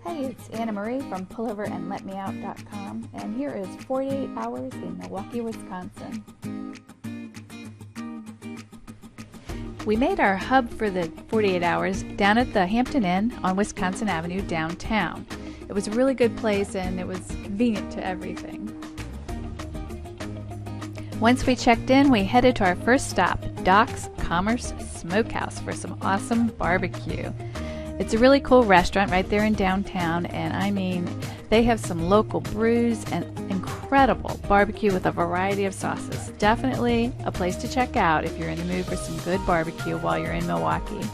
Hey, it's Anna Marie from PullOverAndLetMeOut.com, and here is 48 Hours in Milwaukee, Wisconsin. We made our hub for the 48 hours down at the Hampton Inn on Wisconsin Avenue downtown. It was a really good place and it was convenient to everything. Once we checked in, we headed to our first stop, Doc's Commerce Smokehouse, for some awesome barbecue. It's a really cool restaurant right there in downtown, and I mean, they have some local brews and incredible barbecue with a variety of sauces. Definitely a place to check out if you're in the mood for some good barbecue while you're in Milwaukee.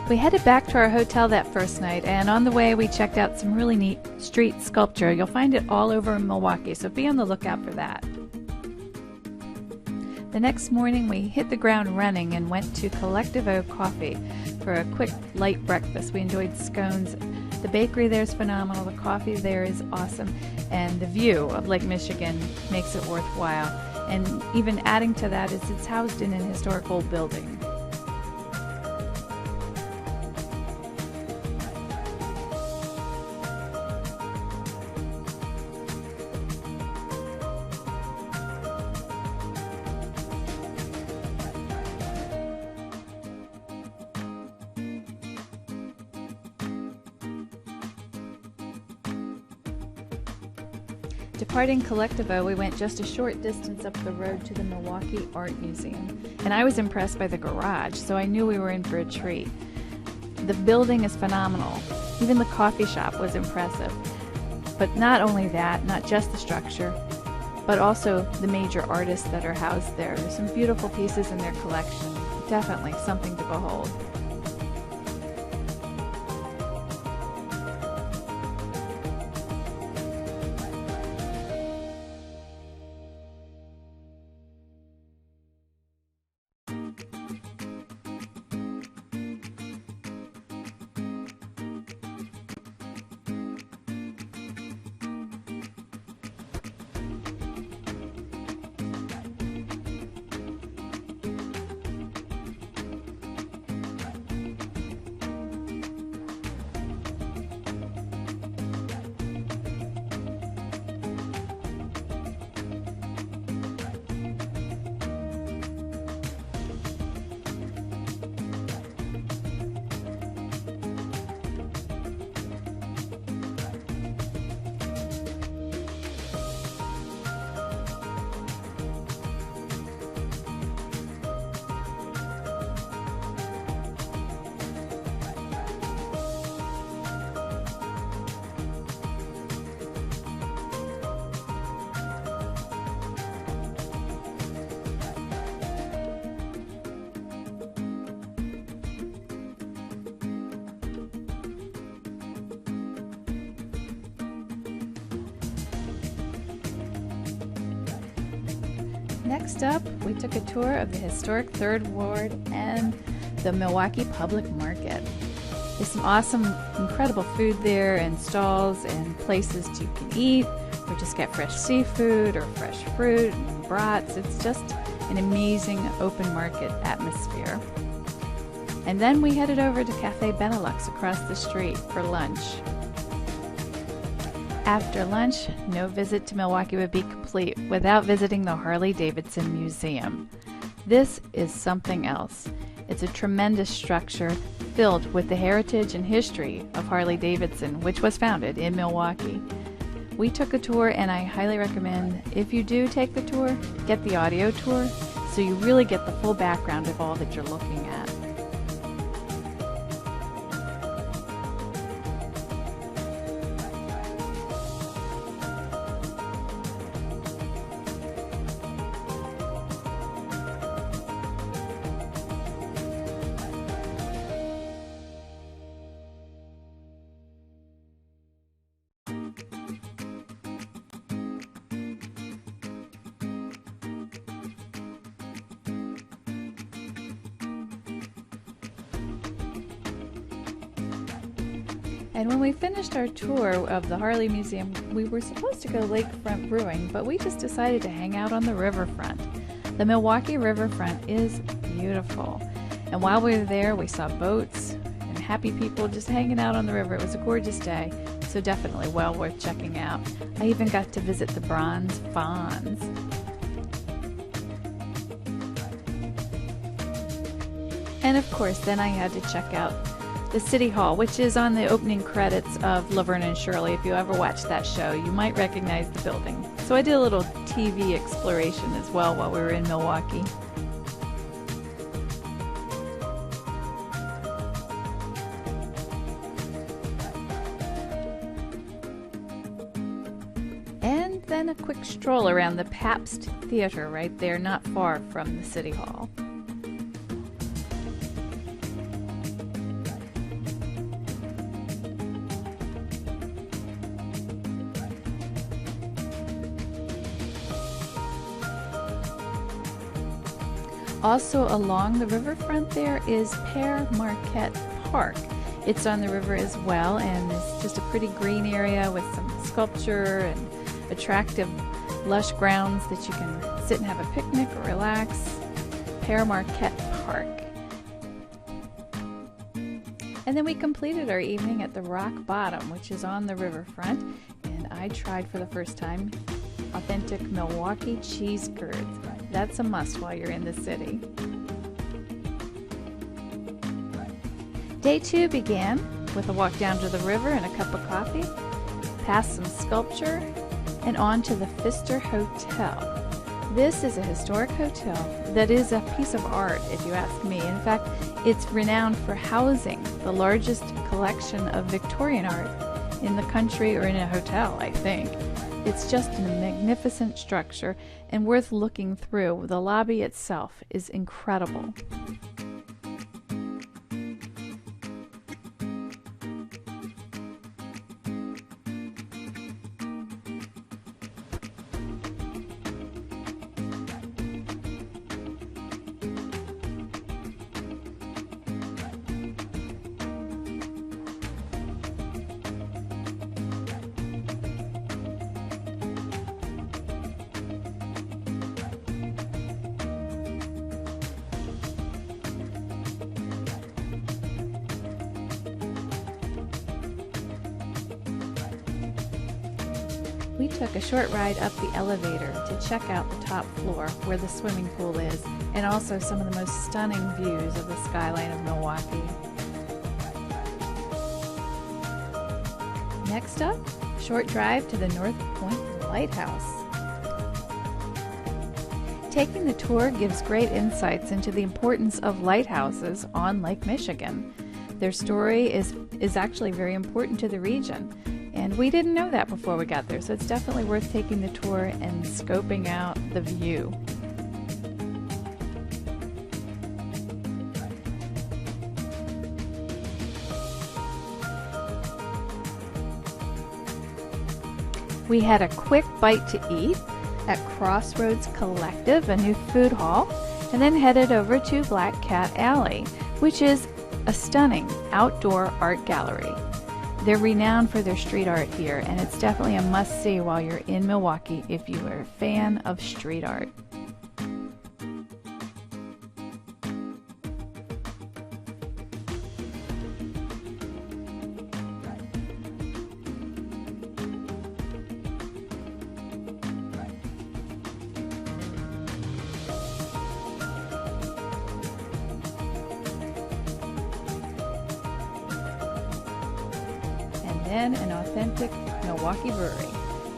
We headed back to our hotel that first night, and on the way we checked out some really neat street sculpture. You'll find it all over Milwaukee, so be on the lookout for that. The next morning we hit the ground running and went to Collective O Coffee for a quick light breakfast. We enjoyed scones. The bakery there is phenomenal, the coffee there is awesome, and the view of Lake Michigan makes it worthwhile. And even adding to that is it's housed in an historic old building. Departing Collective O, we went just a short distance up the road to the Milwaukee Art Museum, and I was impressed by the garage, so I knew we were in for a treat. The building is phenomenal. Even the coffee shop was impressive. But not only that, not just the structure, but also the major artists that are housed there. There's some beautiful pieces in their collection. Definitely something to behold. Next up, we took a tour of the historic 3rd Ward and the Milwaukee Public Market. There's some awesome, incredible food there and stalls and places you can eat or just get fresh seafood or fresh fruit and brats. It's just an amazing open market atmosphere. And then we headed over to Cafe Benelux across the street for lunch. After lunch, no visit to Milwaukee would be complete without visiting the Harley-Davidson Museum. This is something else. It's a tremendous structure filled with the heritage and history of Harley-Davidson, which was founded in Milwaukee. We took a tour, and I highly recommend, if you do take the tour, get the audio tour so you really get the full background of all that you're looking at. And when we finished our tour of the Harley Museum, we were supposed to go lakefront brewing, but we just decided to hang out on the riverfront. The Milwaukee Riverfront is beautiful. And while we were there, we saw boats and happy people just hanging out on the river. It was a gorgeous day, so definitely well worth checking out. I even got to visit the bronze fawns. And of course, then I had to check out the City Hall, which is on the opening credits of Laverne and Shirley. If you ever watched that show, you might recognize the building. So I did a little TV exploration as well while we were in Milwaukee. And then a quick stroll around the Pabst Theater right there, not far from the City Hall. Also along the riverfront there is Pere Marquette Park. It's on the river as well, and it's just a pretty green area with some sculpture and attractive lush grounds that you can sit and have a picnic or relax. Pere Marquette Park. And then we completed our evening at the Rock Bottom, which is on the riverfront, and I tried for the first time authentic Milwaukee cheese curds. That's a must while you're in the city. Day 2 began with a walk down to the river and a cup of coffee, past some sculpture, and on to the Pfister Hotel. This is a historic hotel that is a piece of art, if you ask me. In fact, it's renowned for housing the largest collection of Victorian art in the country, or in a hotel, I think. It's just a magnificent structure and worth looking through. The lobby itself is incredible. We took a short ride up the elevator to check out the top floor where the swimming pool is, and also some of the most stunning views of the skyline of Milwaukee. Next up, a short drive to the North Point Lighthouse. Taking the tour gives great insights into the importance of lighthouses on Lake Michigan. Their story is actually very important to the region. And we didn't know that before we got there, so it's definitely worth taking the tour and scoping out the view. We had a quick bite to eat at Crossroads Collective, a new food hall, and then headed over to Black Cat Alley, which is a stunning outdoor art gallery. They're renowned for their street art here, and it's definitely a must-see while you're in Milwaukee if you are a fan of street art. And an authentic Milwaukee brewery,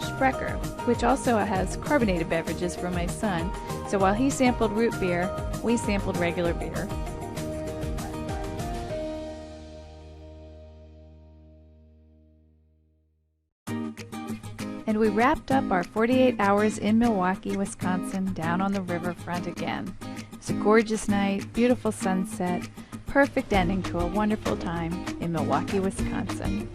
Sprecher, which also has carbonated beverages for my son. So while he sampled root beer, we sampled regular beer. And we wrapped up our 48 hours in Milwaukee, Wisconsin, down on the riverfront again. It was a gorgeous night, beautiful sunset, perfect ending to a wonderful time in Milwaukee, Wisconsin.